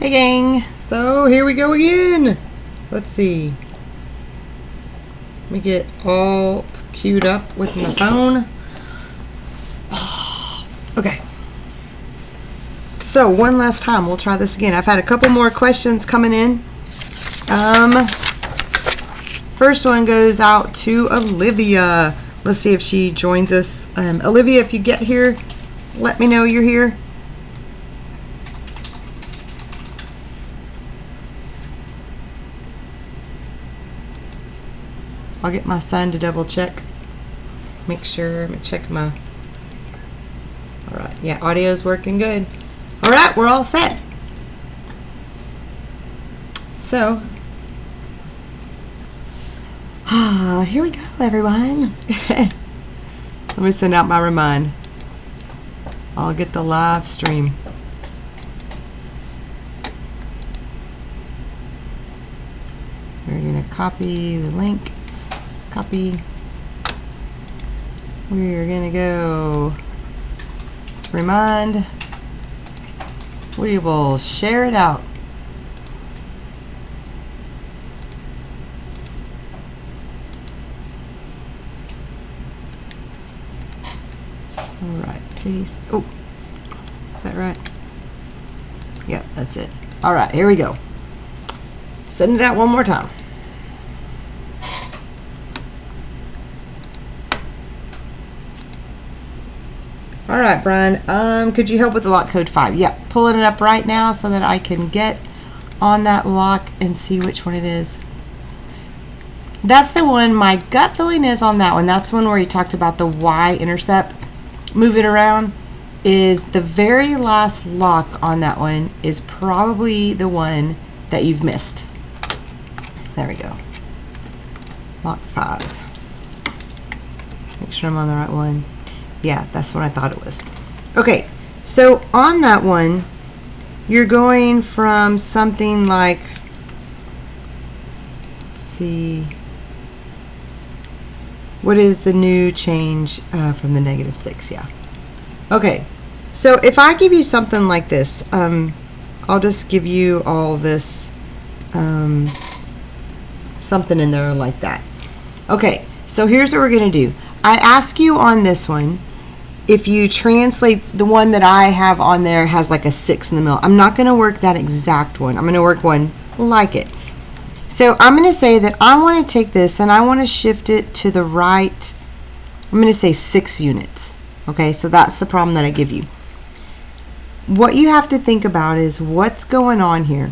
Hey gang, so here we go again. Let's see. Let me get all queued up with my phone. Okay. So one last time, we'll try this again. I've had a couple more questions coming in. First one goes out to Olivia. Let's see if she joins us. Olivia, if you get here, let me know you're here. I'll get my son to double check. Make sure, let me check my... Alright, yeah, audio's working good. Alright, we're all set. So, here we go, everyone. Let me send out my remind. I'll get the live stream. We're going to copy the link. Copy. We're going to go to remind. We will share it out. Alright, paste. Oh, is that right? Yep, that's it. Alright, here we go. Send it out one more time. Alright, Brian, could you help with the lock code 5? Yep, pulling it up right now so that I can get on that lock and see which one it is. That's the one, my gut feeling is on that one. That's the one where he talked about the Y-intercept. Move it around. Is the very last lock on that one is probably the one that you've missed. There we go. Lock 5. Make sure I'm on the right one. Yeah, that's what I thought it was. Okay, so on that one, you're going from something like, let's see, what is the new change from the -6? Yeah. Okay, so if I give you something like this, I'll just give you all this, something in there like that. Okay, so here's what we're going to do. I ask you on this one, if you translate the one that I have on there has like a 6 in the middle. I'm not going to work that exact one. I'm going to work one like it. So I'm going to say that I want to take this and I want to shift it to the right. I'm going to say 6 units. Okay, so that's the problem that I give you. What you have to think about is what's going on here.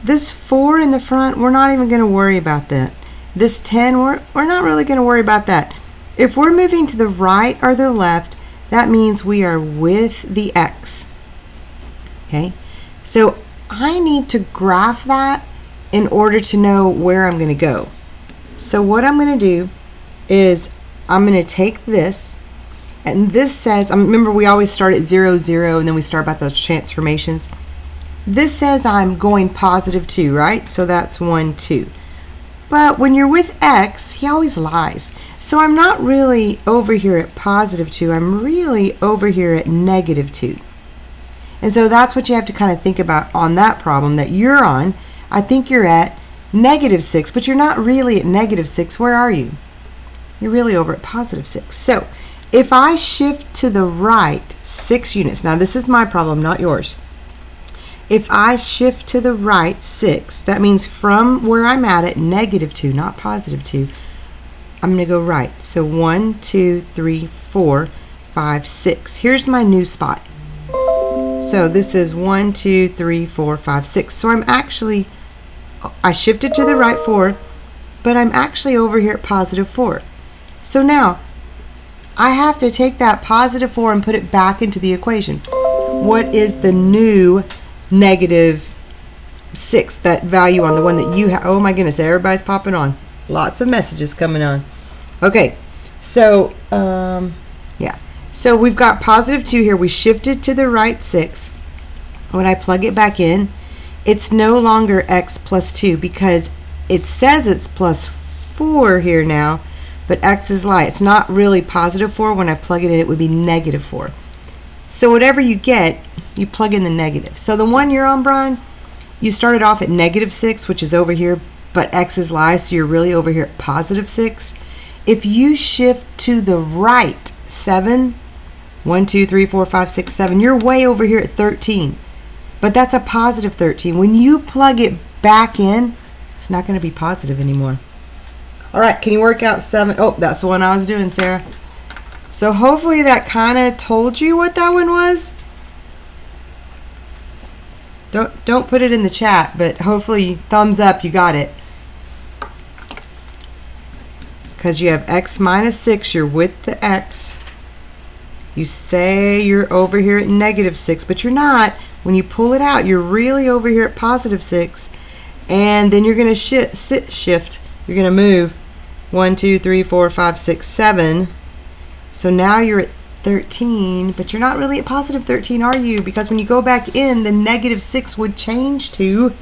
This 4 in the front, we're not even going to worry about that. This 10, we're not really going to worry about that. If we're moving to the right or the left, that means we are with the X. Okay, so I need to graph that in order to know where I'm going to go. So what I'm going to do is I'm going to take this, and this says, remember we always start at 0, 0, and then we start about those transformations. This says I'm going +2, right? So that's 1, 2. But when you're with X, he always lies. So I'm not really over here at +2. I'm really over here at -2. And so that's what you have to kind of think about on that problem that you're on. I think you're at -6, but you're not really at -6. Where are you? You're really over at +6. So if I shift to the right 6 units, now this is my problem, not yours. If I shift to the right 6, that means from where I'm at -2, not +2, I'm going to go right. So 1, 2, 3, 4, 5, 6. Here's my new spot. So this is 1, 2, 3, 4, 5, 6. So I'm actually, I shifted to the right 4, but I'm actually over here at +4. So now, I have to take that +4 and put it back into the equation. What is the new -6, that value on the one that you have? Oh my goodness, everybody's popping on. Lots of messages coming on. Okay, so yeah, so we've got +2 here. We shifted to the right 6. When I plug it back in, it's no longer X + 2 because it says it's +4 here now, but X is lie. It's not really +4. When I plug it in, it would be -4. So whatever you get, you plug in the negative. So the one you're on, Brian, you started off at -6, which is over here, but x is live, so you're really over here at +6. If you shift to the right 7, 1, 2, 3, 4, 5, 6, 7, you're way over here at 13. But that's a +13. When you plug it back in, it's not going to be positive anymore. All right, can you work out 7? Oh, that's the one I was doing, Sarah. So hopefully that kind of told you what that one was. Don't put it in the chat, but hopefully thumbs up, you got it. Because you have x -6, you're with the x. You say you're over here at -6, but you're not. When you pull it out, you're really over here at +6. And then you're going to shift. You're going to move 1, 2, 3, 4, 5, 6, 7. So now you're at 13, but you're not really at +13, are you? Because when you go back in, the -6 would change to,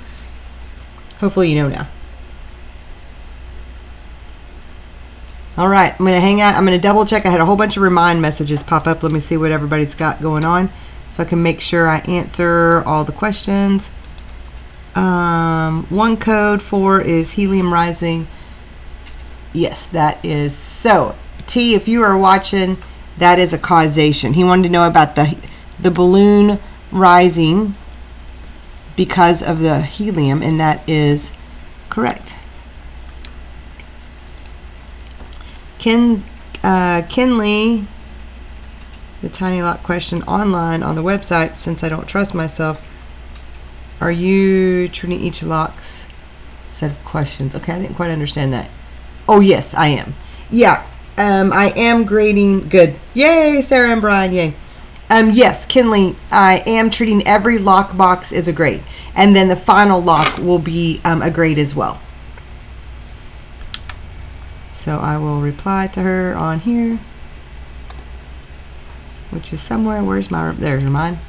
hopefully you know now. All right, I'm going to hang out. I'm going to double check. I had a whole bunch of remind messages pop up. Let me see what everybody's got going on so I can make sure I answer all the questions. One code 4 is helium rising. Yes, that is. So, T, if you are watching, that is a causation. He wanted to know about the balloon rising because of the helium, and that is correct. Kinley, the tiny lock question online on the website, since I don't trust myself, are you treating each lock's set of questions? Okay, I didn't quite understand that. Oh, yes, I am. Yeah, I am grading. Good. Yay, Sarah and Brian, yay. Yes, Kinley, I am treating every lock box as a grade. And then the final lock will be a grade as well. So I will reply to her on here, which is somewhere. Where's my, there's mine.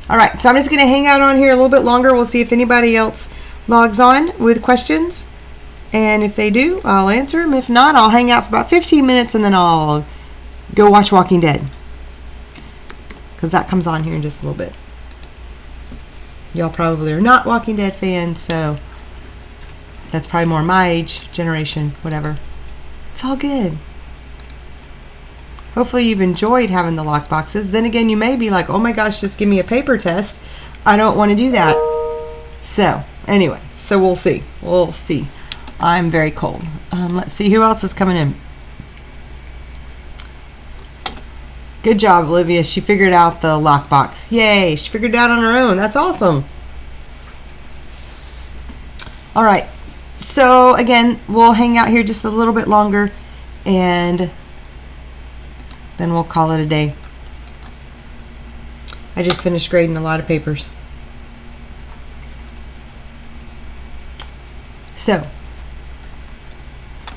All right, so I'm just going to hang out on here a little bit longer. We'll see if anybody else logs on with questions. And if they do, I'll answer them. If not, I'll hang out for about 15 minutes and then I'll go watch Walking Dead, because that comes on here in just a little bit. Y'all probably are not Walking Dead fans, so that's probably more my age, generation, whatever. It's all good. Hopefully you've enjoyed having the lock boxes. Then again, you may be like, oh my gosh, just give me a paper test. I don't want to do that. So, anyway, so we'll see. We'll see. I'm very cold. Let's see who else is coming in. Good job, Olivia. She figured out the lockbox. Yay, she figured it out on her own. That's awesome. All right. So, again, we'll hang out here just a little bit longer, and then we'll call it a day. I just finished grading a lot of papers. So,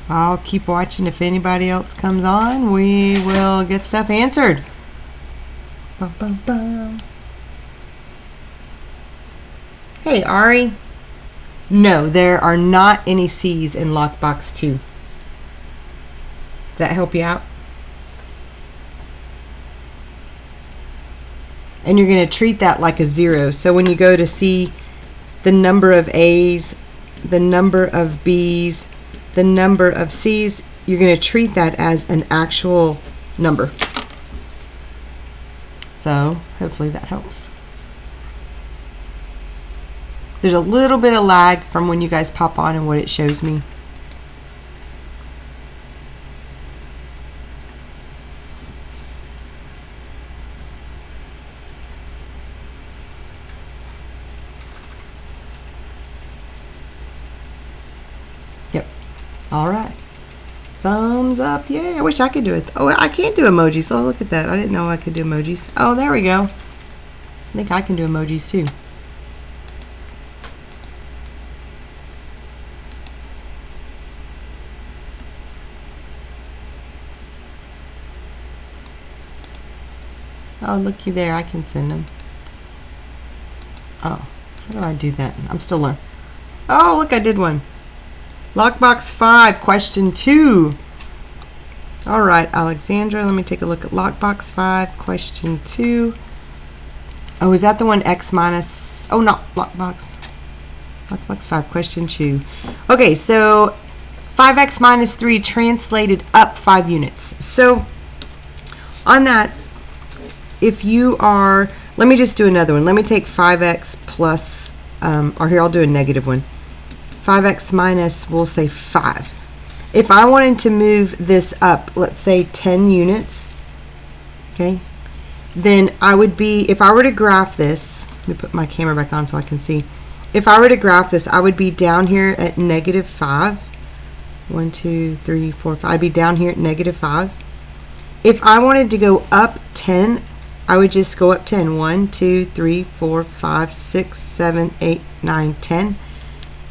I'll keep watching. If anybody else comes on, we will get stuff answered. Bum, bum, bum. Hey, Ari. No, there are not any C's in Lockbox 2. Does that help you out? And you're going to treat that like a 0. So when you go to see the number of A's, the number of B's, the number of C's, you're going to treat that as an actual number. So hopefully that helps. There's a little bit of lag from when you guys pop on and what it shows me. Yep. All right. Thumbs up. Yay. I wish I could do it. Oh, I can't do emojis. Oh, look at that. I didn't know I could do emojis. Oh, there we go. I think I can do emojis too. Oh, looky there. I can send them. Oh, how do I do that? I'm still learning. Oh, look, I did one. Lockbox 5, question 2. All right, Alexandra, let me take a look at Lockbox 5, question 2. Oh, is that the one x minus Oh, not lockbox. Lockbox 5, question 2. Okay, so 5x minus 3 translated up 5 units. So on that, if you are, let me just do another one. Let me take 5x plus, or here I'll do a negative one. 5x minus, we'll say 5. If I wanted to move this up, let's say 10 units, okay, then I would be, if I were to graph this, let me put my camera back on so I can see. If I were to graph this, I would be down here at negative 5. 1, 2, 3, 4, 5. I'd be down here at negative 5. If I wanted to go up 10, I would just go up 10. 1, 2, 3, 4, 5, 6, 7, 8, 9, 10.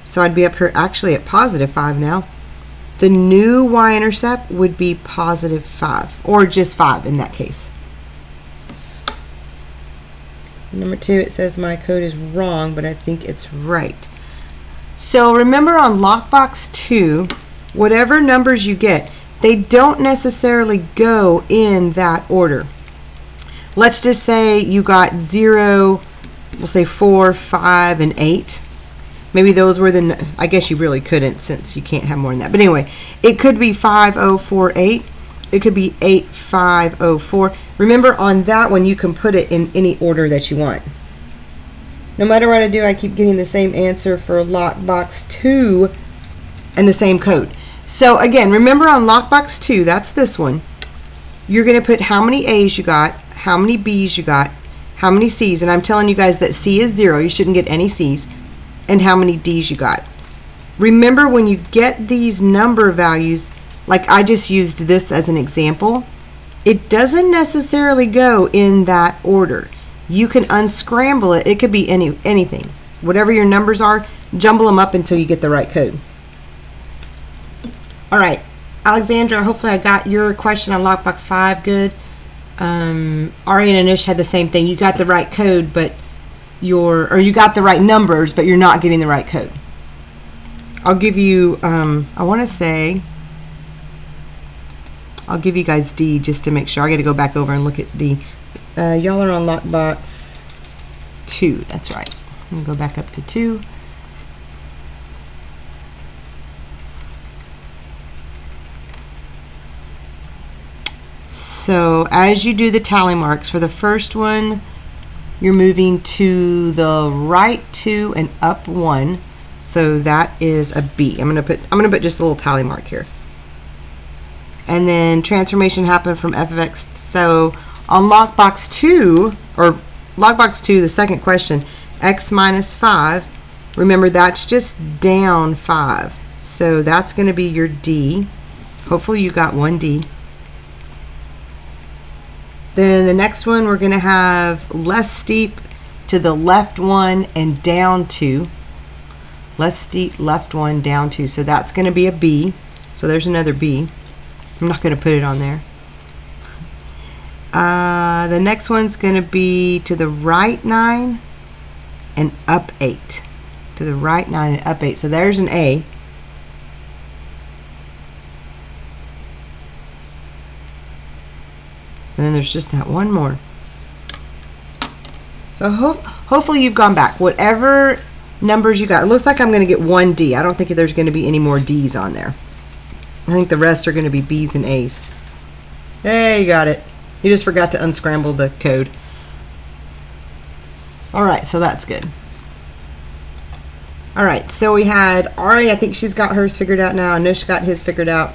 So I'd be up here actually at positive 5 now. The new y-intercept would be positive 5, or just 5 in that case. Number 2, it says my code is wrong, but I think it's right. So remember on lockbox 2, whatever numbers you get, they don't necessarily go in that order. Let's just say you got 0, we'll say 4, 5, and 8. Maybe those were the, I guess you really couldn't since you can't have more than that. But anyway, it could be 5048. It could be 8504. Remember on that one, you can put it in any order that you want. No matter what I do, I keep getting the same answer for lockbox 2 and the same code. So again, remember on lockbox 2, that's this one, you're going to put how many A's you got, how many B's you got, how many C's, and I'm telling you guys that C is 0, you shouldn't get any C's, and how many D's you got. Remember when you get these number values, like I just used this as an example, it doesn't necessarily go in that order. You can unscramble it. It could be anything. Whatever your numbers are, jumble them up until you get the right code. All right, Alexandra, hopefully I got your question on lockbox 5 good. Ari and Anish had the same thing. You got the right code, but you got the right numbers, but you're not getting the right code. I'll give you, I want to say, I'll give you guys D just to make sure. I got to go back over and look at D. Y'all are on lockbox 2. That's right. I'm going to go back up to 2. So as you do the tally marks for the first one, you're moving to the right 2 and up 1. So that is a B. I'm gonna put just a little tally mark here. And then transformation happened from f of x. So on lockbox 2, or lockbox 2, the second question, x minus 5, remember that's just down 5. So that's going to be your D. Hopefully you got one D. Then the next one, we're going to have less steep to the left 1 and down 2. Less steep, left 1, down 2. So that's going to be a B. So there's another B. I'm not going to put it on there. The next one's going to be to the right 9 and up 8. To the right 9 and up 8. So there's an A. And then there's just that one more. So hopefully you've gone back. Whatever numbers you got. It looks like I'm going to get one D. I don't think there's going to be any more D's on there. I think the rest are going to be B's and A's. Hey, you got it. You just forgot to unscramble the code. Alright, so that's good. Alright, so we had Ari, I think she's got hers figured out now. Anush got his figured out.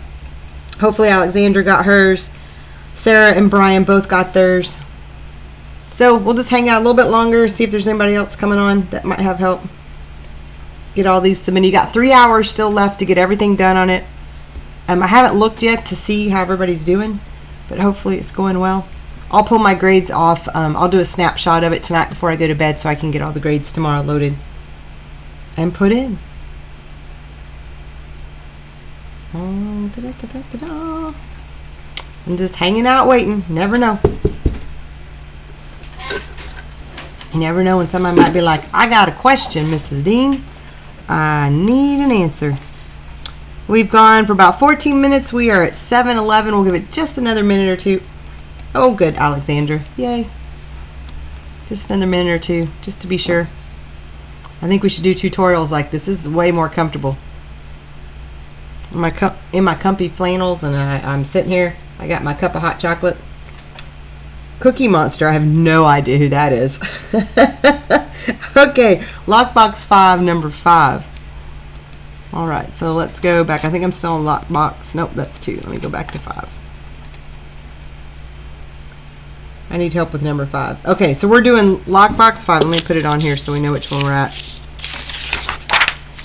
Hopefully Alexandra got hers. Sarah and Brian both got theirs. So we'll just hang out a little bit longer, see if there's anybody else coming on that might have help. Get all these submitted. You got 3 hours still left to get everything done on it. I haven't looked yet to see how everybody's doing, but hopefully it's going well. I'll pull my grades off. I'll do a snapshot of it tonight before I go to bed so I can get all the grades tomorrow loaded and put in. I'm just hanging out waiting. Never know. You never know when somebody might be like, I got a question, Mrs. Dean. I need an answer. We've gone for about 14 minutes. We are at 7:11. We'll give it just another minute or two. Oh, good, Alexandra. Yay. Just another minute or two, just to be sure. I think we should do tutorials like this. This is way more comfortable. In my comfy flannels, and I'm sitting here. I got my cup of hot chocolate. Cookie Monster, I have no idea who that is. Okay, lockbox 5, number 5. Alright, so let's go back. I think I'm still on lockbox. Nope, that's 2. Let me go back to 5. I need help with number 5. Okay, so we're doing lockbox 5. Let me put it on here so we know which one we're at.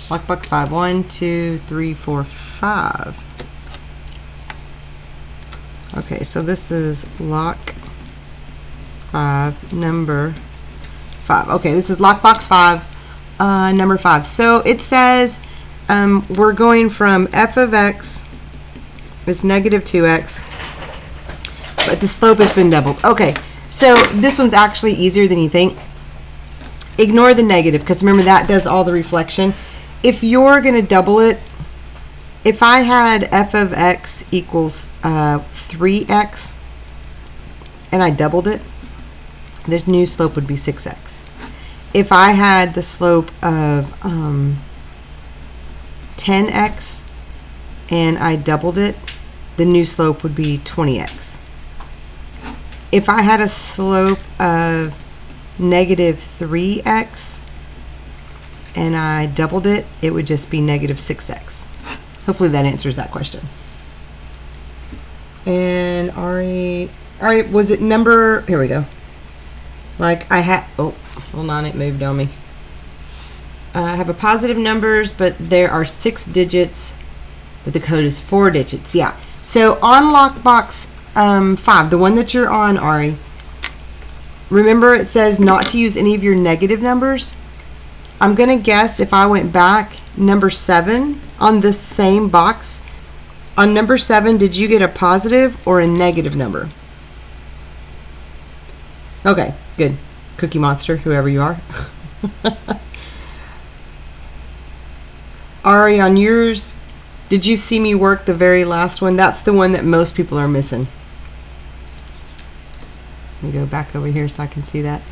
Lockbox 5. 1, 2, 3, 4, 5. Okay, so this is lock 5, number 5. Okay, this is lockbox 5, number 5. So it says we're going from f of x is negative 2x, but the slope has been doubled. Okay, so this one's actually easier than you think. Ignore the negative, because remember that does all the reflection. If you're going to double it, if I had f of x equals 3x and I doubled it, the new slope would be 6x. If I had the slope of 10x and I doubled it, the new slope would be 20x. If I had a slope of negative 3x and I doubled it, it would just be negative 6x. Hopefully that answers that question. And Ari, was it number, here we go. Like I had, oh, hold on, it moved on me. I have a positive numbers, but there are 6 digits, but the code is 4 digits. Yeah. So on lockbox 5, the one that you're on, Ari, remember it says not to use any of your negative numbers. I'm going to guess if I went back, number 7 on this same box, on number 7, did you get a positive or a negative number? Okay, good. Cookie Monster, whoever you are. Ari, on yours, did you see me work the very last one? That's the one that most people are missing. Let me go back over here so I can see that.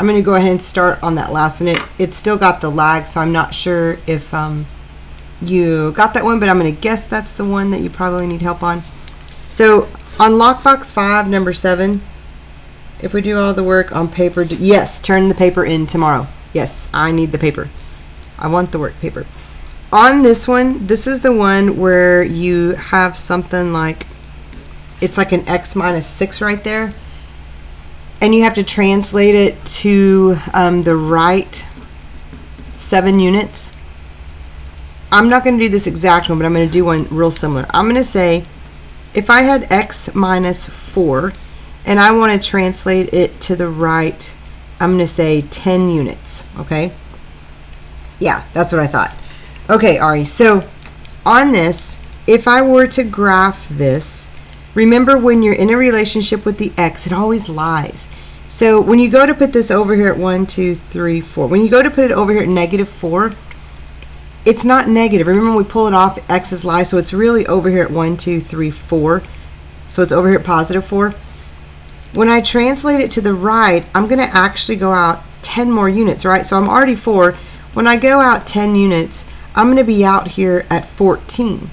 I'm going to go ahead and start on that last one. It's still got the lag, so I'm not sure if you got that one, but I'm going to guess that's the one that you probably need help on. So on lockbox 5, number 7, if we do all the work on paper, yes, turn the paper in tomorrow. Yes, I need the paper. I want the work paper. On this one, this is the one where you have something like, it's like an x minus 6 right there, and you have to translate it to the right 7 units. I'm not going to do this exact one, but I'm going to do one real similar. I'm going to say if I had x minus 4 and I want to translate it to the right, I'm going to say 10 units. Okay? Yeah, that's what I thought. Okay, Ari, so on this, if I were to graph this, remember when you're in a relationship with the x, it always lies. So when you go to put this over here at 1, 2, 3, 4, when you go to put it over here at negative 4, it's not negative. Remember when we pull it off, x's lie, so it's really over here at 1, 2, 3, 4. So it's over here at positive 4. When I translate it to the right, I'm going to actually go out 10 more units, right? So I'm already 4. When I go out 10 units, I'm going to be out here at 14.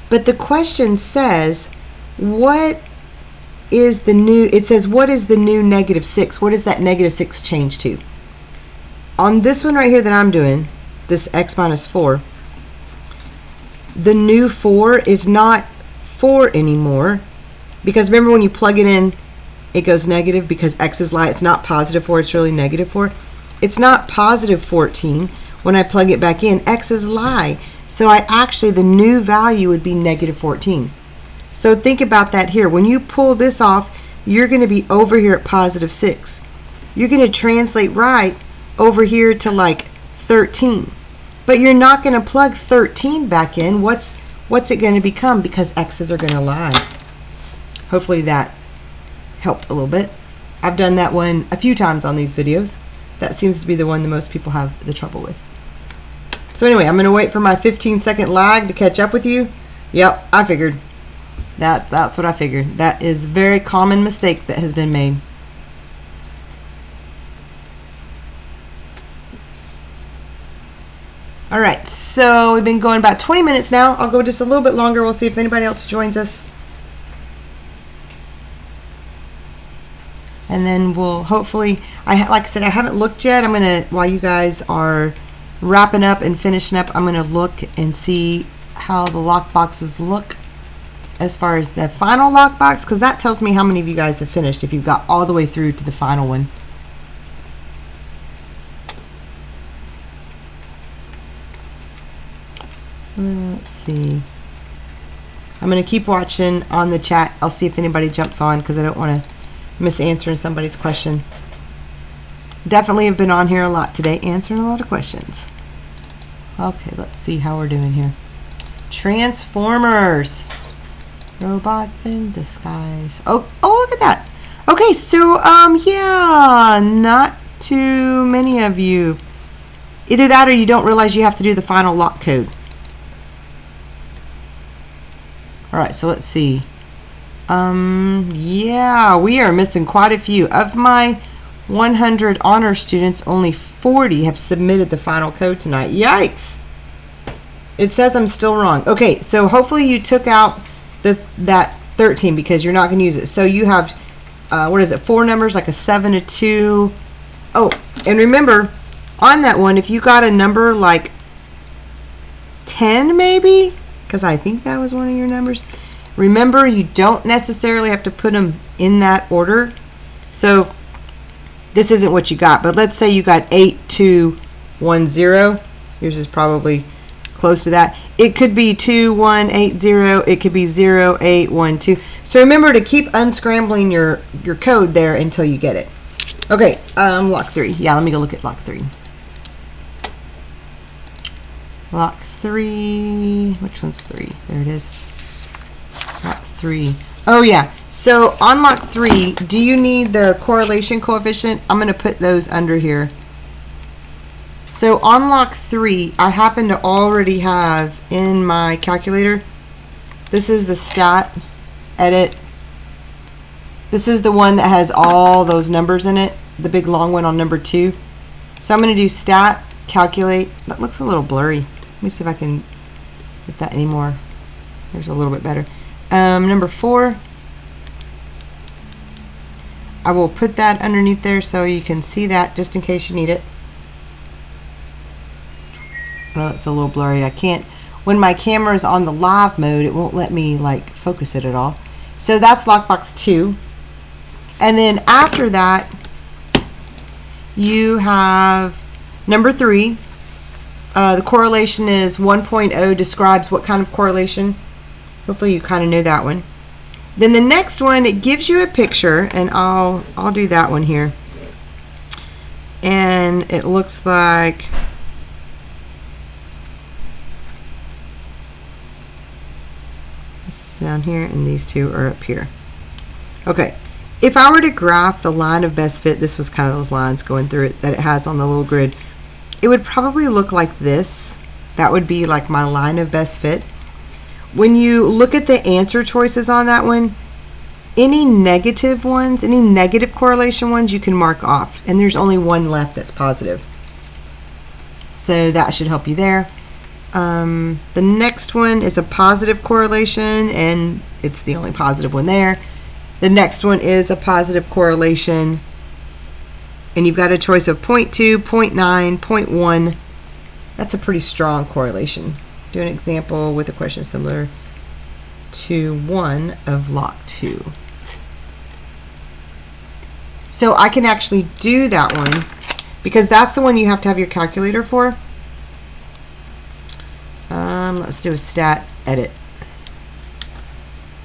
But the question says, what is the new, it says, what is the new negative 6? What does that negative 6 change to? On this one right here that I'm doing, this x minus 4, the new 4 is not 4 anymore, because remember when you plug it in, it goes negative because x's lie. It's not positive 4, it's really negative 4. It's not positive 14. When I plug it back in, x's lie. So I actually, the new value would be negative 14. So think about that here. When you pull this off, you're going to be over here at positive 6. You're going to translate right over here to like 13. But you're not going to plug 13 back in. What's it going to become? Because x's are going to lie. Hopefully that helped a little bit. I've done that one a few times on these videos. That seems to be the one that most people have the trouble with. So anyway, I'm going to wait for my 15-second lag to catch up with you. Yep, I figured. That's what I figured. That is a very common mistake that has been made. All right, so we've been going about 20 minutes now. I'll go just a little bit longer. We'll see if anybody else joins us. And then we'll hopefully, like I said, I haven't looked yet. I'm going to, while you guys are wrapping up and finishing up, I'm going to look and see how the lock boxes look as far as the final lock box, because that tells me how many of you guys have finished if you've got all the way through to the final one. Let's see. I'm going to keep watching on the chat. I'll see if anybody jumps on because I don't want to miss answering somebody's question. Definitely have been on here a lot today, answering a lot of questions. Okay, let's see how we're doing here. Transformers. Robots in disguise. Oh, look at that. Okay, so, yeah, not too many of you. Either that or you don't realize you have to do the final lock code. All right, so let's see. Yeah, we are missing quite a few. Of my 100 honor students, only 40 have submitted the final code tonight. Yikes. It says I'm still wrong. Okay, so hopefully you took out that 13 because you're not going to use it. So you have, what is it, 4 numbers, like a 7, a 2. Oh, and remember, on that one, if you got a number like 10 maybe, because I think that was one of your numbers, remember you don't necessarily have to put them in that order. So this isn't what you got, but let's say you got 8210. Yours is probably close to that. It could be 2180. It could be 0812. So remember to keep unscrambling your code there until you get it. Okay, lock 3. Yeah, let me go look at lock 3. Lock 3. Which one's 3? There it is. Lock 3. Oh yeah. So on lock 3, do you need the correlation coefficient? I'm going to put those under here. So on lock 3, I happen to already have in my calculator, this is the stat edit. This is the one that has all those numbers in it, the big long one on number 2. So I'm going to do stat, calculate. That looks a little blurry. Let me see if I can get that anymore. There's a little bit better. Number 4. I will put that underneath there so you can see that just in case you need it. Oh, it's a little blurry. I can't, when my camera is on the live mode, it won't let me like focus it at all. So that's lockbox 2. And then after that, you have number 3. The correlation is 1.0, describes what kind of correlation. Hopefully you kind of know that one. Then the next one, it gives you a picture, and I'll do that one here. And it looks like this is down here, and these two are up here. Okay, if I were to graph the line of best fit, this was kind of those lines going through it that it has on the little grid. It would probably look like this. That would be like my line of best fit. When you look at the answer choices on that one, any negative ones, any negative correlation ones, you can mark off. And there's only one left that's positive. So that should help you there. The next one is a positive correlation, and it's the only positive one there. The next one is a positive correlation, and you've got a choice of 0.2, 0.9, 0.1. That's a pretty strong correlation. Do an example with a question similar to one of lock 2. So I can actually do that one because that's the one you have to have your calculator for. Let's do a stat edit.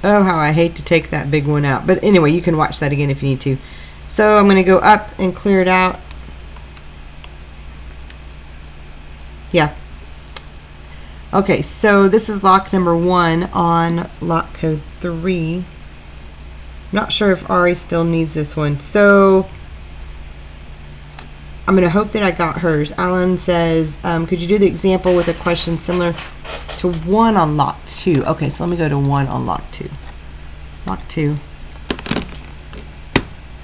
Oh, how I hate to take that big one out. But anyway, you can watch that again if you need to. So I'm going to go up and clear it out. Yeah. Okay, so this is lock number 1 on lock code 3. Not sure if Ari still needs this one. So I'm going to hope that I got hers. Alan says, could you do the example with a question similar to 1 on lock 2? Okay, so let me go to 1 on lock 2. block 2.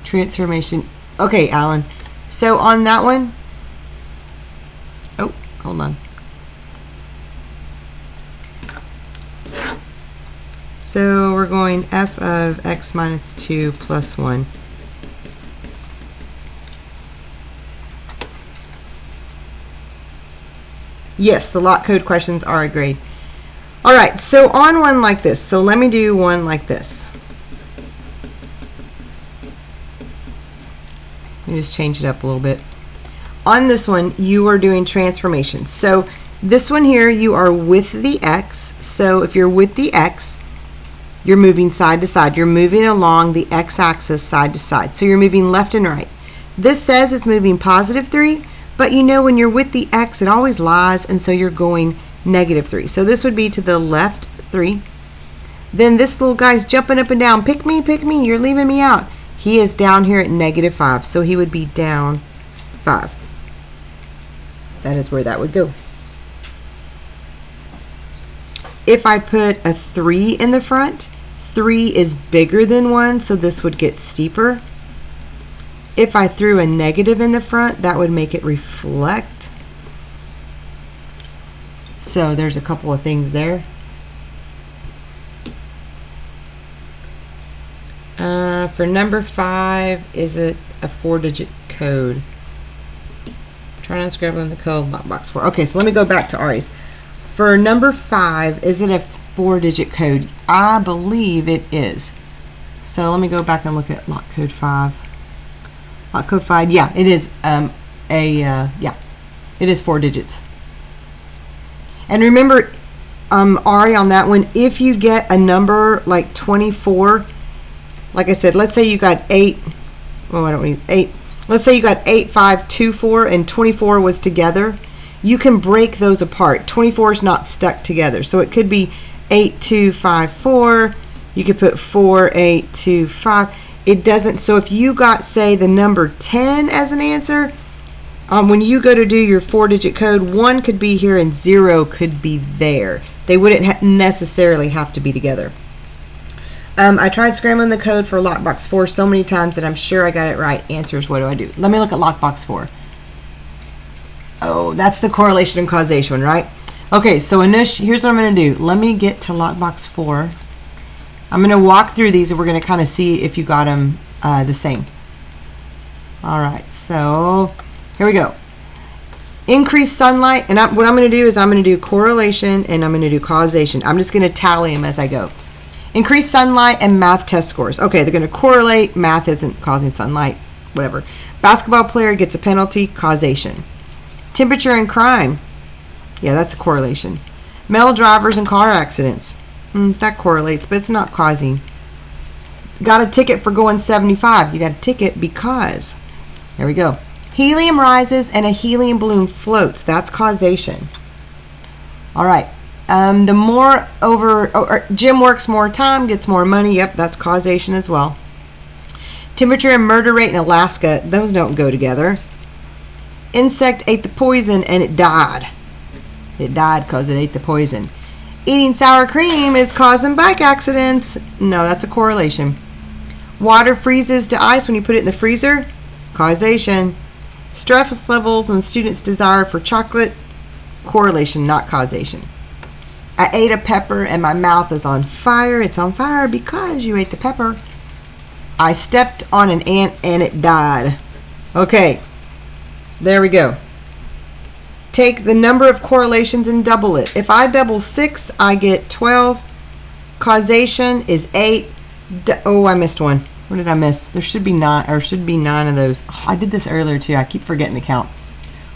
Transformation. Okay, Alan. So on that one, oh, hold on. So we're going f of x minus 2 plus 1. Yes, the lot code questions are a grade. All right, so on one like this, so let me do one like this. Let me just change it up a little bit. On this one, you are doing transformations. So this one here, you are with the x. So if you're with the x, you're moving side to side. You're moving along the x-axis side to side. So you're moving left and right. This says it's moving positive 3, but you know when you're with the x, it always lies, and so you're going negative 3. So this would be to the left 3. Then this little guy's jumping up and down. Pick me, you're leaving me out. He is down here at negative 5, so he would be down 5. That is where that would go. If I put a 3 in the front, 3 is bigger than 1, so this would get steeper. If I threw a negative in the front, that would make it reflect. So there's a couple of things there. For number 5, is it a 4-digit code? Try not scribbling the code, lockbox 4. Okay, so let me go back to Ari's. For number 5, is it a 4-digit code? I believe it is. So let me go back and look at lock code 5. Lock code 5, yeah, it is yeah, it is 4 digits. And remember, Ari, on that one, if you get a number like 24, like I said, let's say you got 8. Oh, I don't need 8. Let's say you got 8, 5, 2, 4, and 24 was together. You can break those apart. 24 is not stuck together. So it could be 8, 2, 5, 4. You could put 4, 8, 2, 5. It doesn't. So if you got, say, the number 10 as an answer, when you go to do your 4-digit code, 1 could be here and 0 could be there. They wouldn't necessarily have to be together. I tried scrambling the code for lockbox 4 so many times that I'm sure I got it right. Answers, what do I do? Let me look at lockbox 4. Oh, that's the correlation and causation one, right? Okay, so Anush, here's what I'm going to do. Let me get to lockbox 4. I'm going to walk through these and we're going to kind of see if you got them the same. All right, so here we go. Increased sunlight, and what I'm going to do is I'm going to do correlation and I'm going to do causation. I'm just going to tally them as I go. Increased sunlight and math test scores. Okay, they're going to correlate. Math isn't causing sunlight, whatever. Basketball player gets a penalty, causation. Temperature and crime. Yeah, that's a correlation. Male drivers and car accidents. That correlates, but it's not causing. Got a ticket for going 75. You got a ticket because. There we go. Helium rises and a helium balloon floats. That's causation. All right. The more Jim works more time, gets more money. Yep, that's causation as well. Temperature and murder rate in Alaska. Those don't go together. Insect ate the poison and it died. It died because it ate the poison. Eating sour cream is causing bike accidents. No, that's a correlation. Water freezes to ice when you put it in the freezer. Causation. Stress levels and students' desire for chocolate. Correlation, not causation. I ate a pepper and my mouth is on fire. It's on fire because you ate the pepper. I stepped on an ant and it died. Okay, so there we go. Take the number of correlations and double it. If I double 6, I get 12. Causation is 8. Oh, I missed one. What did I miss? There should be 9, or should be 9 of those. Oh, I did this earlier too. I keep forgetting to count.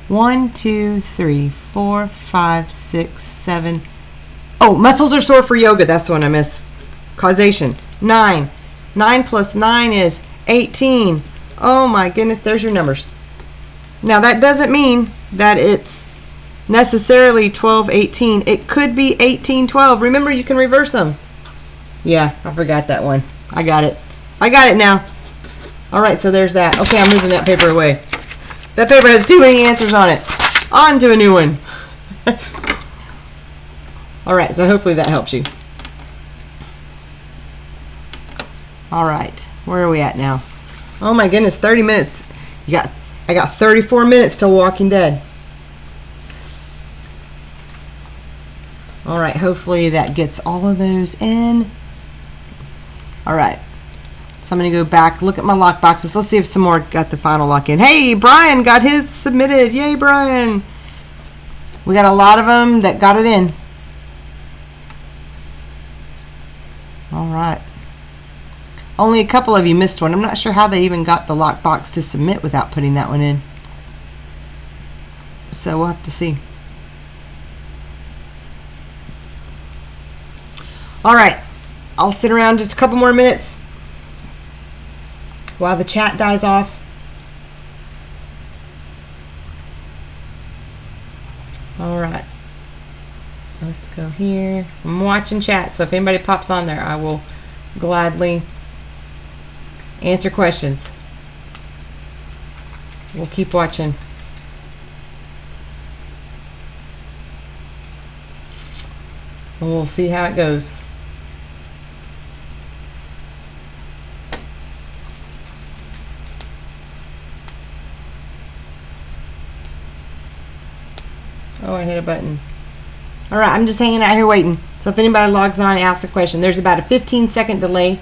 1, 2, 3, 4, 5, 6, 7. Oh, muscles are sore for yoga. That's the one I missed. Causation. 9. 9 plus 9 is 18. Oh my goodness, there's your numbers. Now that doesn't mean that it's necessarily 12, 18. It could be 18, 12. Remember, you can reverse them. Yeah, I forgot that one. I got it. I got it now. All right, so there's that. Okay, I'm moving that paper away. That paper has too many answers on it. On to a new one. All right, so hopefully that helps you. All right, where are we at now? Oh my goodness, 30 minutes. I got 34 minutes till Walking Dead. All right, hopefully that gets all of those in. All right, so I'm going to go back, look at my lock boxes. Let's see if some more got the final lock in. Hey, Brian got his submitted. Yay, Brian. We got a lot of them that got it in. All right. Only a couple of you missed one. I'm not sure how they even got the lockbox to submit without putting that one in. So we'll have to see. All right. I'll sit around just a couple more minutes while the chat dies off. All right. Let's go here. I'm watching chat, so if anybody pops on there, I will gladly answer questions. We'll keep watching. And we'll see how it goes. Oh, I hit a button. All right, I'm just hanging out here waiting. So if anybody logs on and asks a question, there's about a 15-second delay.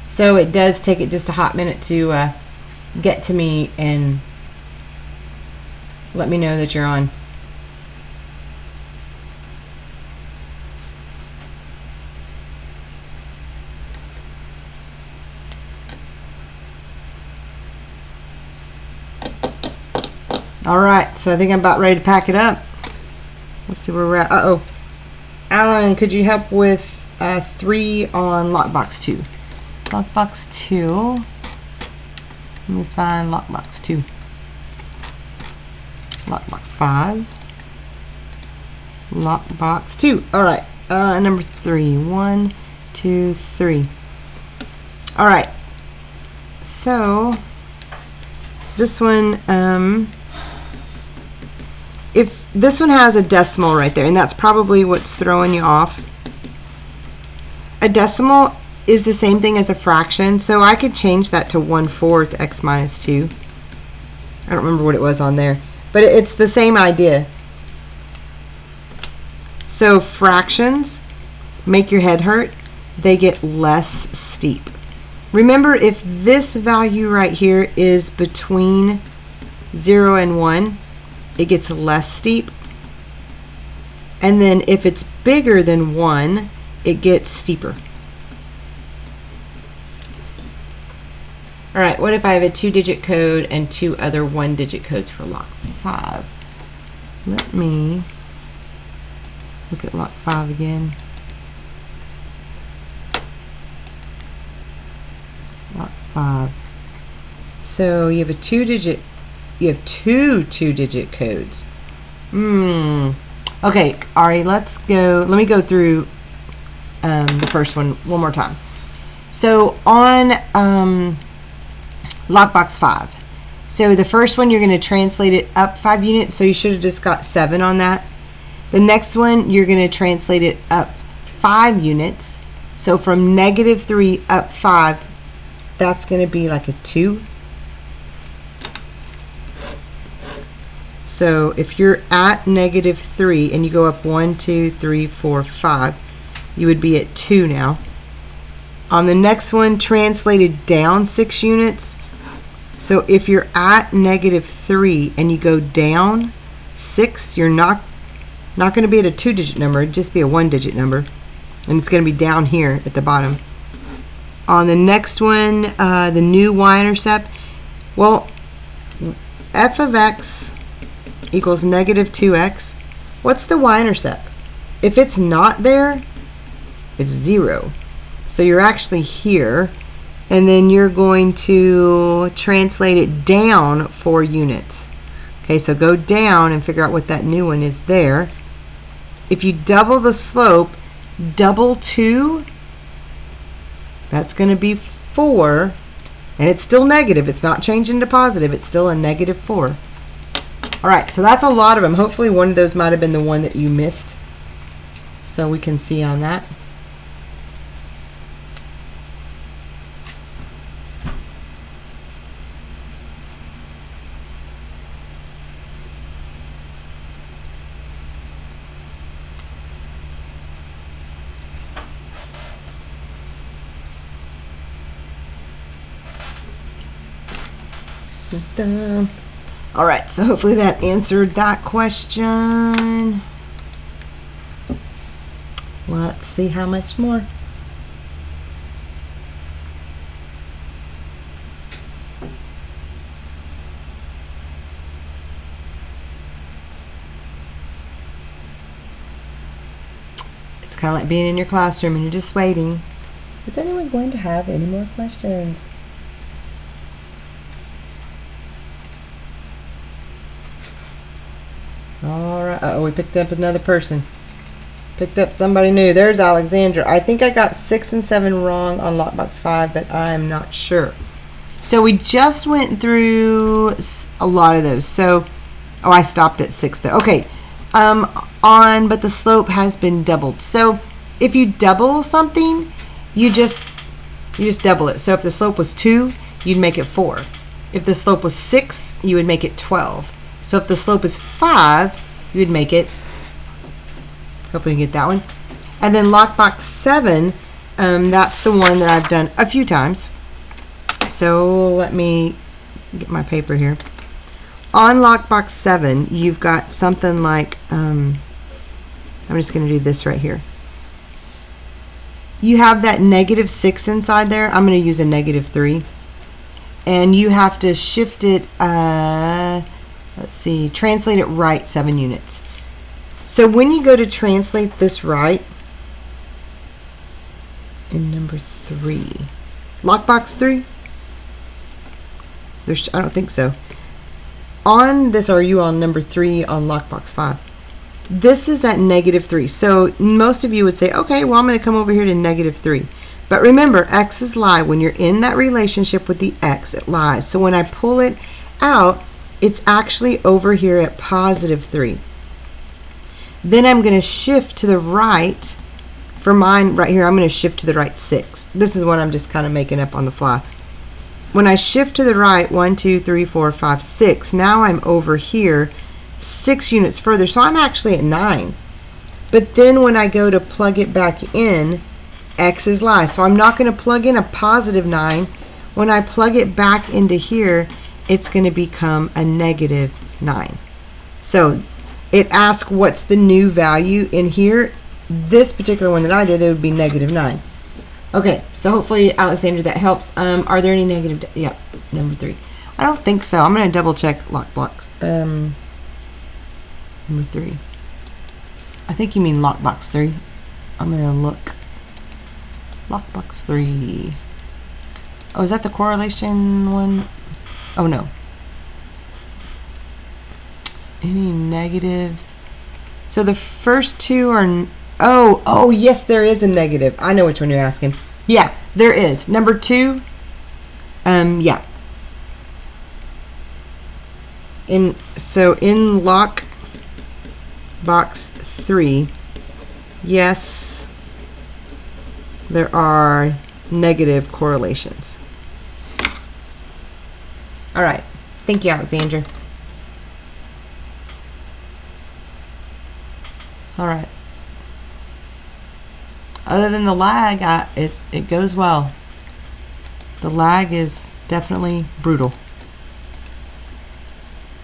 So it does take it just a hot minute to get to me and let me know that you're on. All right, so I think I'm about ready to pack it up. Let's see where we're at. Uh-oh. Alan, could you help with 3 on lockbox 2? Lockbox 2. Let me find lockbox 2. Lockbox 5. Lockbox 2. All right. Number 3. 1, 2, 3. All right. So this one, if this one has a decimal right there, and that's probably what's throwing you off. A decimal is the same thing as a fraction, so I could change that to 1/4 x minus 2. I don't remember what it was on there, but it's the same idea. So fractions make your head hurt. They get less steep. Remember, if this value right here is between 0 and 1, it gets less steep. And then if it's bigger than 1, it gets steeper. All right, what if I have a 2-digit code and 2 other 1-digit codes for lock 5? Let me look at lock 5 again. Lock 5. So you have a 2-digit, you have 2 2-digit codes. Okay, Ari, let's go. Let me go through the first one more time. So on lockbox 5. So the first one, you're going to translate it up 5 units, so you should have just got 7 on that. The next one, you're going to translate it up 5 units. So from -3 up 5, that's going to be like a 2. So if you're at -3 and you go up 1, 2, 3, 4, 5, you would be at 2 now. On the next one, translated down 6 units. So if you're at -3 and you go down 6, you're not going to be at a 2-digit number. It'd just be a 1-digit number, and it's going to be down here at the bottom. On the next one, the new y-intercept. Well, f of x equals -2x. What's the y-intercept? If it's not there, it's 0. So you're actually here, and then you're going to translate it down 4 units. Okay, so go down and figure out what that new one is there. If you double the slope, double 2, that's going to be 4, and it's still negative. It's not changing to positive. It's still a -4. All right, so that's a lot of them. Hopefully one of those might have been the one that you missed, so we can see on that. All right, so hopefully that answered that question. Let's see how much more. It's kind of like being in your classroom and you're just waiting. Is anyone going to have any more questions? All right. Uh-oh, we picked up another person. Picked up somebody new. There's Alexandra. I think I got 6 and 7 wrong on lockbox 5, but I'm not sure. So we just went through a lot of those. So, oh, I stopped at 6 though. Okay. But the slope has been doubled. So if you double something, you just double it. So if the slope was 2, you'd make it 4. If the slope was 6, you would make it 12. So if the slope is 5, you would make it, hopefully you get that one. And then lockbox 7, that's the one that I've done a few times. So let me get my paper here. On lockbox 7, you've got something like, I'm just going to do this right here. You have that -6 inside there. I'm going to use a -3. And you have to shift it, let's see, translate it right 7 units. So when you go to translate this right, in number 3, lockbox 3, I don't think so. On this, are you on number 3 on lockbox 5? This is at -3. So most of you would say, okay, well, I'm going to come over here to -3. But remember, x's lie. When you're in that relationship with the x, it lies. So when I pull it out, it's actually over here at +3. Then I'm going to shift to the right. For mine right here, I'm going to shift to the right 6. This is what I'm just kind of making up on the fly. When I shift to the right, 1, 2, 3, 4, 5, 6, now I'm over here 6 units further. So I'm actually at 9. But then when I go to plug it back in, x's lie. So I'm not going to plug in a +9. When I plug it back into here, it's going to become a -9. So it asks what's the new value in here. This particular one that I did, it would be -9. Okay, so hopefully, Alexandra, that helps. Are there any negative? Yep, number 3. I don't think so. I'm going to double check lockbox. Number 3. I think you mean lockbox 3. I'm going to look. Lockbox 3. Oh, is that the correlation one? Oh, no. Any negatives? So the first 2 are... Oh, yes, there is a negative. I know which one you're asking. Yeah, there is. Number 2, yeah. So in lock box 3, yes, there are negative correlations. All right. Thank you, Alexandra. All right. Other than the lag, it goes well. The lag is definitely brutal.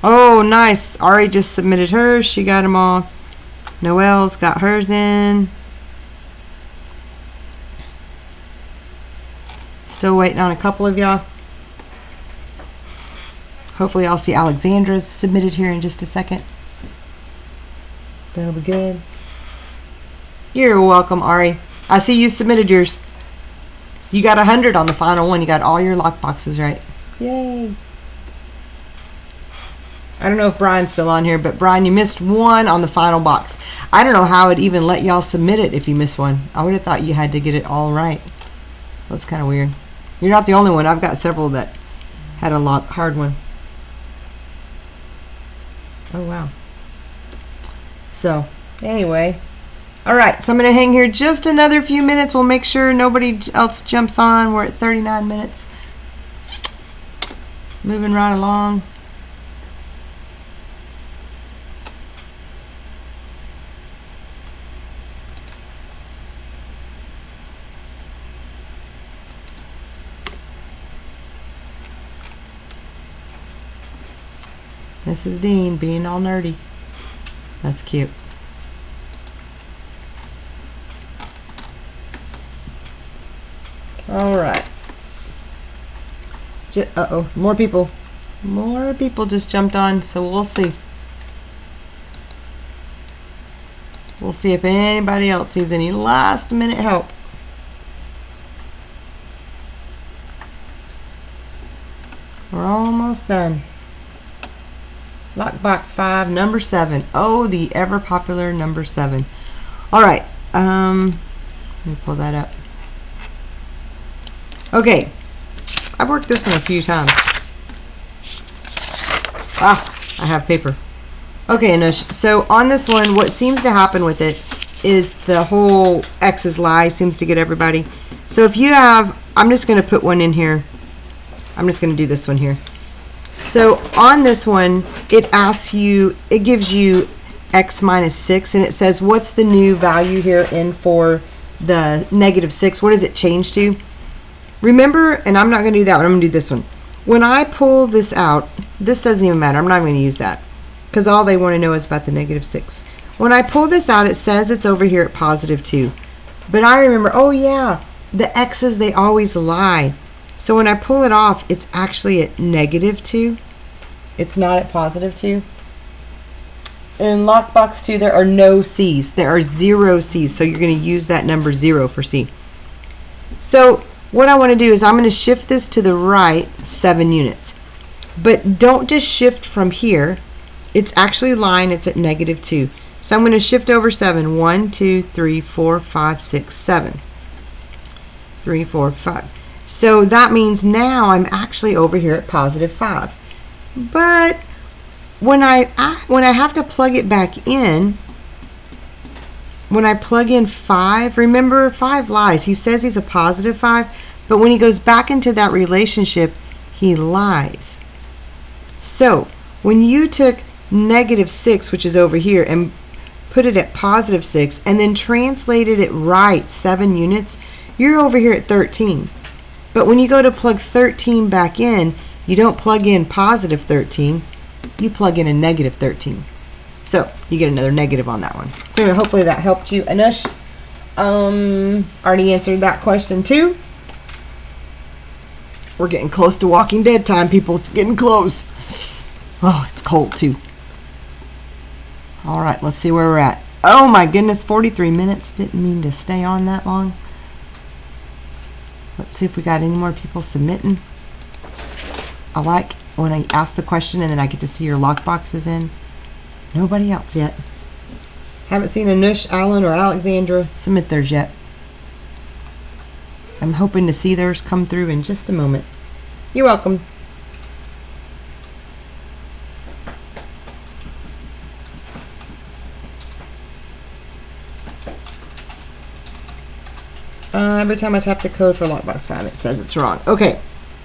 Oh, nice. Ari just submitted hers. She got them all. Noelle's got hers in. Still waiting on a couple of y'all. Hopefully I'll see Alexandra's submitted here in just a second. That'll be good. You're welcome, Ari. I see you submitted yours. You got 100 on the final one. You got all your lock boxes right. Yay. I don't know if Brian's still on here, but Brian, you missed one on the final box. I don't know how it even let y'all submit it if you miss one. I would have thought you had to get it all right. That's kind of weird. You're not the only one. I've got several that had a hard one. Oh, wow. So, anyway. All right, so I'm going to hang here just another few minutes. We'll make sure nobody else jumps on. We're at 39 minutes. Moving right along. Mrs. Dean being all nerdy. That's cute. All right. Uh-oh, more people. More people just jumped on, so we'll see. We'll see if anybody else needs any last minute help. We're almost done. Lockbox 5, number 7. Oh, the ever popular number 7. All right. Let me pull that up. Okay. I've worked this one a few times. I have paper. Okay, Anush. So on this one, what seems to happen with it is the whole X's lie seems to get everybody. So if you have, I'm just going to put one in here. I'm just going to do this one here. So on this one, it asks you, it gives you X minus 6, and it says, what's the new value here in for the negative 6? What does it change to? Remember, and I'm not going to do that one, I'm going to do this one. When I pull this out, this doesn't even matter. I'm not going to use that because all they want to know is about the negative 6. When I pull this out, it says it's over here at positive 2. But I remember, oh yeah, the X's, they always lie. So when I pull it off, it's actually at negative 2. It's not at positive 2. In lockbox 2, there are no C's. There are 0 C's. So you're going to use that number 0 for C. So what I want to do is I'm going to shift this to the right 7 units. But don't just shift from here. It's actually line. It's at negative 2. So I'm going to shift over 7. 1, 2, 3, 4, 5, 6, 7. 3, 4, 5. So that means now I'm actually over here at positive 5. But when I have to plug it back in, when I plug in 5, remember 5 lies. He says he's a positive 5, but when he goes back into that relationship, he lies. So when you took negative 6, which is over here, and put it at positive 6, and then translated it right 7 units, you're over here at 13. But when you go to plug 13 back in, you don't plug in positive 13, you plug in a negative 13. So you get another negative on that one. So hopefully that helped you. Anush, already answered that question too. We're getting close to Walking Dead time, people. It's getting close. Oh, it's cold too. All right, let's see where we're at. Oh my goodness, 43 minutes. Didn't mean to stay on that long. Let's see if we got any more people submitting. I like when I ask the question and then I get to see your lockboxes in. Nobody else yet. Haven't seen Anush, Alan, or Alexandra submit theirs yet. I'm hoping to see theirs come through in just a moment. You're welcome. Every time I tap the code for lockbox 5, it says it's wrong. Okay,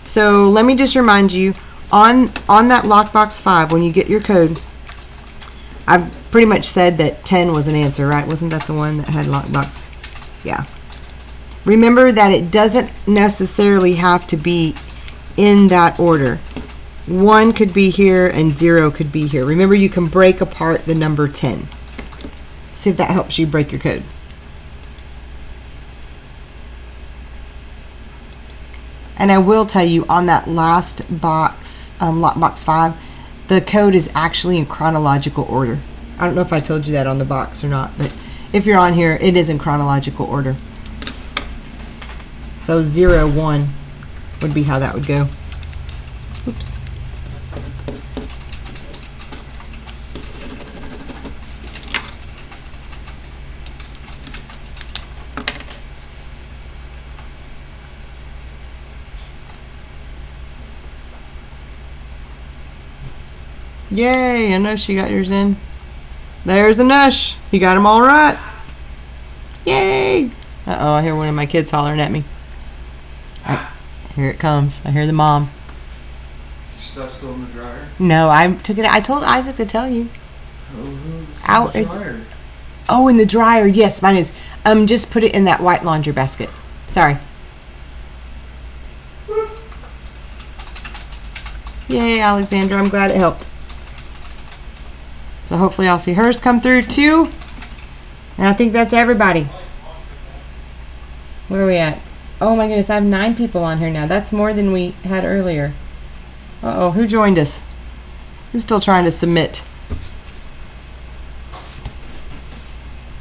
so let me just remind you, on that lockbox 5, when you get your code, I've pretty much said that 10 was an answer, right? Wasn't that the one that had lockbox? Yeah. Remember that it doesn't necessarily have to be in that order. 1 could be here and 0 could be here. Remember, you can break apart the number 10. See if that helps you break your code. And I will tell you, on that last box, lockbox 5, the code is actually in chronological order. I don't know if I told you that on the box or not, but if you're on here, it is in chronological order. So 0, 1 would be how that would go. Oops. Yay, Anush, you got yours in. There's Anush. He got them all right. Yay. Uh-oh, I hear one of my kids hollering at me. Here it comes. I hear the mom. Is your stuff still in the dryer? No, I took it. I told Isaac to tell you. Oh, it's Out. in the dryer. Oh, in the dryer. Yes, mine is. Just put it in that white laundry basket. Sorry. Yay, Alexandra. I'm glad it helped. So hopefully I'll see hers come through too. And I think that's everybody. Where are we at? Oh my goodness, I have 9 people on here now. That's more than we had earlier. Uh-oh, who joined us? Who's still trying to submit?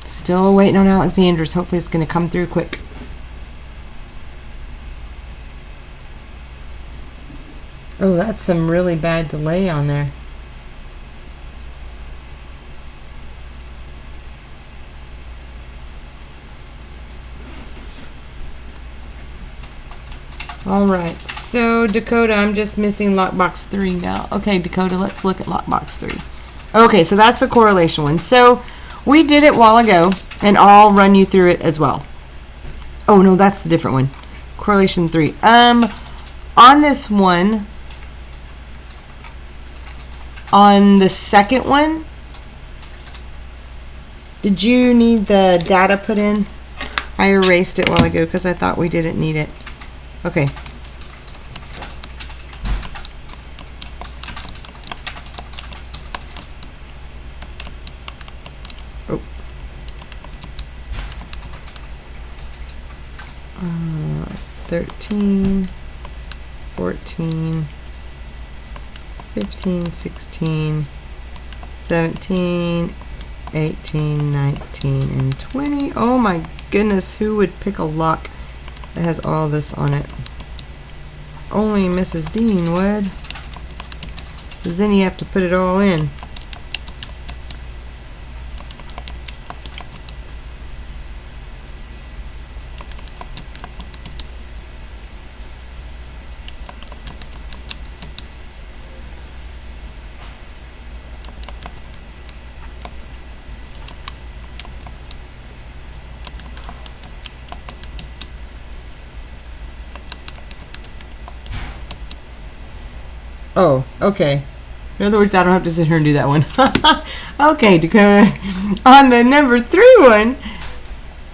Still waiting on Alexandra's. Hopefully it's going to come through quick. Oh, that's some really bad delay on there. Alright, so Dakota, I'm just missing lockbox 3 now. Okay, Dakota, let's look at lockbox 3. Okay, so that's the correlation one. So we did it a while ago, and I'll run you through it as well. Oh no, that's the different one. Correlation 3. On this one, on the second one, did you need the data put in? I erased it a while ago because I thought we didn't need it. Okay. Oh. 13, 14, 15, 16, 17, 18, 19, and 20. Oh my goodness, who would pick a lock that has all this on it? Only Mrs. Dean would. Because then you have to put it all in. Oh, okay. In other words, I don't have to sit here and do that one. Okay, Dakota. On the number 3 one,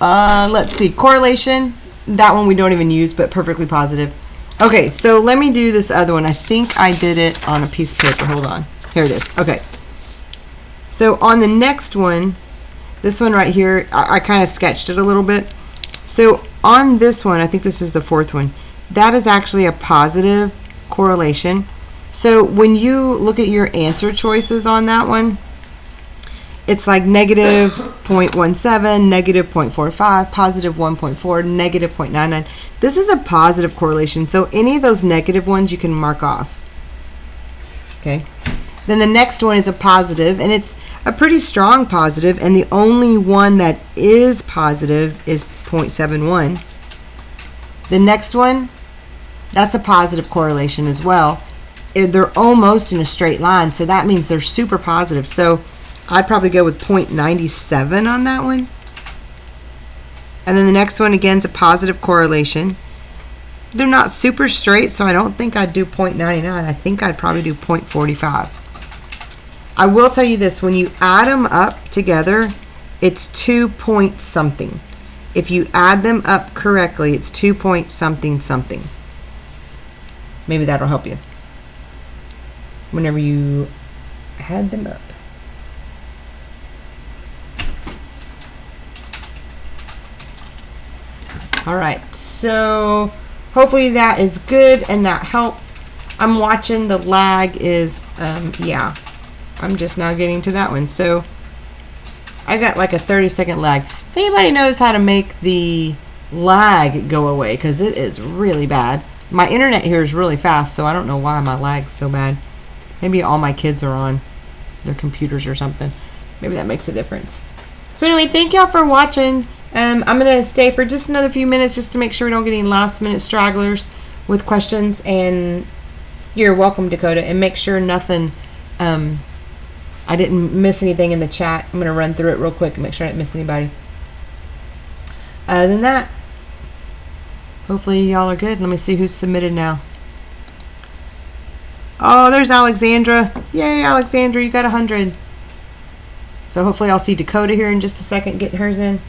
let's see, correlation. That one we don't even use, but perfectly positive. Okay, so let me do this other one. I think I did it on a piece of paper. Hold on. Here it is. Okay. So on the next one, this one right here, I kind of sketched it a little bit. So on this one, I think this is the 4th one, that is actually a positive correlation. So when you look at your answer choices on that one, it's like negative 0.17, negative 0.45, positive 1.4, negative 0.99. This is a positive correlation, so any of those negative ones you can mark off. Okay. Then the next one is a positive, and it's a pretty strong positive, and the only one that is positive is 0.71. The next one, that's a positive correlation as well. They're almost in a straight line, so that means they're super positive. So I'd probably go with 0.97 on that one. And then the next one, again, is a positive correlation. They're not super straight, so I don't think I'd do 0.99. I think I'd probably do 0.45. I will tell you this, when you add them up together, it's 2 point something. If you add them up correctly, it's 2 point something something. Maybe that'll help you whenever you add them up. Alright, so hopefully that is good and that helps. I'm watching the lag is, yeah, I'm just now getting to that one. So I got like a 30-second lag. If anybody knows how to make the lag go away, because it is really bad. My internet here is really fast, so I don't know why my lag's so bad. Maybe all my kids are on their computers or something. Maybe that makes a difference. So anyway, thank y'all for watching. I'm going to stay for just another few minutes just to make sure we don't get any last-minute stragglers with questions. And you're welcome, Dakota. And make sure nothing, I didn't miss anything in the chat. I'm going to run through it real quick and make sure I didn't miss anybody. Other than that, hopefully y'all are good. Let me see who's submitted now. Oh, there's Alexandra. Yay, Alexandra, you got 100. So hopefully I'll see Dakota here in just a second getting hers in.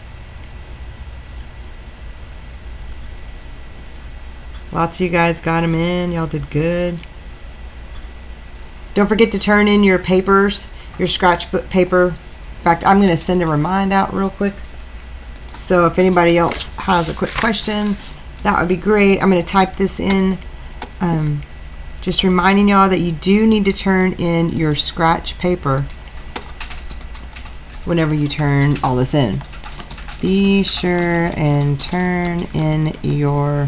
Lots of you guys got them in. Y'all did good. Don't forget to turn in your papers, your scratch book paper. In fact, I'm going to send a remind out real quick. So if anybody else has a quick question, that would be great. I'm going to type this in. Just reminding y'all that you do need to turn in your scratch paper whenever you turn all this in. Be sure and turn in your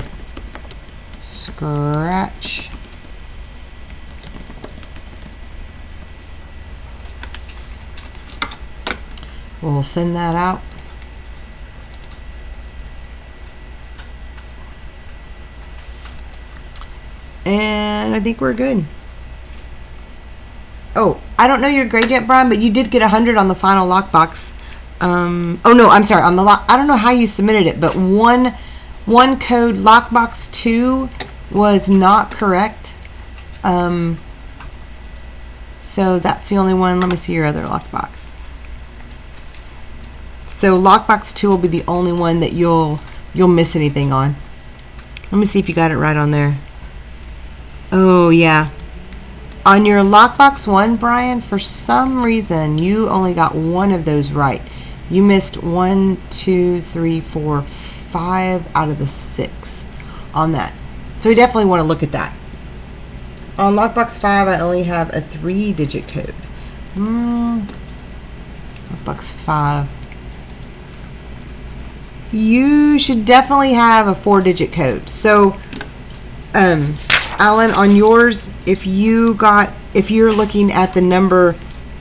scratch We'll send that out. And I think we're good. Oh, I don't know your grade yet, Brian, but you did get 100 on the final lockbox. Oh no, I'm sorry. On the I don't know how you submitted it, but one code lockbox 2 was not correct. So that's the only one. Let me see your other lockbox. So lockbox 2 will be the only one that you'll miss anything on. Let me see if you got it right on there. Oh yeah. On your lockbox 1, Brian, for some reason you only got one of those right. You missed 1, 2, 3, 4, 5 out of the 6 on that. So we definitely want to look at that. On lockbox 5, I only have a 3-digit code. Lockbox 5. You should definitely have a 4-digit code. So, Alan, on yours, if you're looking at the number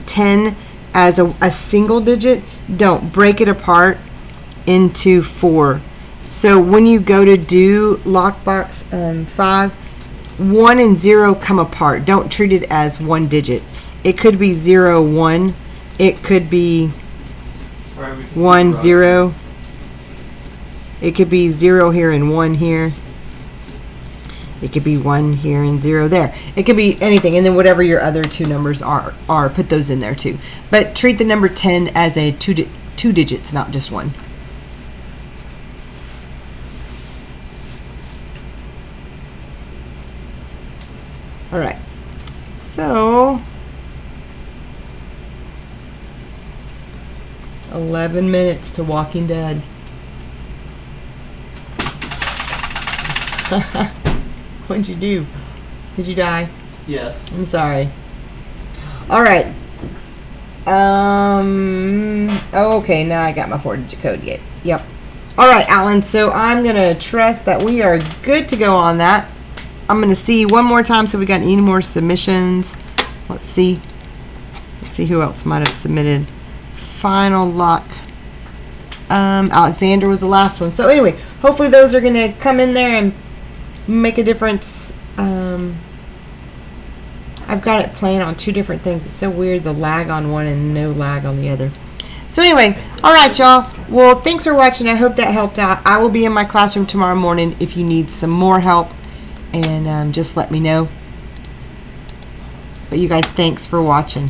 10 as a single digit, don't break it apart into 4. So when you go to do lockbox 5, 1 and 0 come apart. Don't treat it as one digit. It could be 0, 1. It could be 1, 0. It could be 0 here and 1 here. It could be 1 here and 0 there. It could be anything, and then whatever your other two numbers are put those in there too. But treat the number 10 as a two digits, not just one. All right. So 11 minutes to Walking Dead. What'd you do? Did you die? Yes. I'm sorry. All right. Okay, now I got my 4-digit code. Yep. All right, Alan. So I'm gonna trust that we are good to go on that. I'm gonna see one more time so we got any more submissions. Let's see. Let's see who else might have submitted. Final lock. Alexander was the last one. So anyway, hopefully those are gonna come in there and make a difference. I've got it playing on 2 different things. It's so weird, the lag on one and no lag on the other. So anyway, all right, y'all. Well, thanks for watching. I hope that helped out. I will be in my classroom tomorrow morning if you need some more help, and just let me know. But you guys, thanks for watching.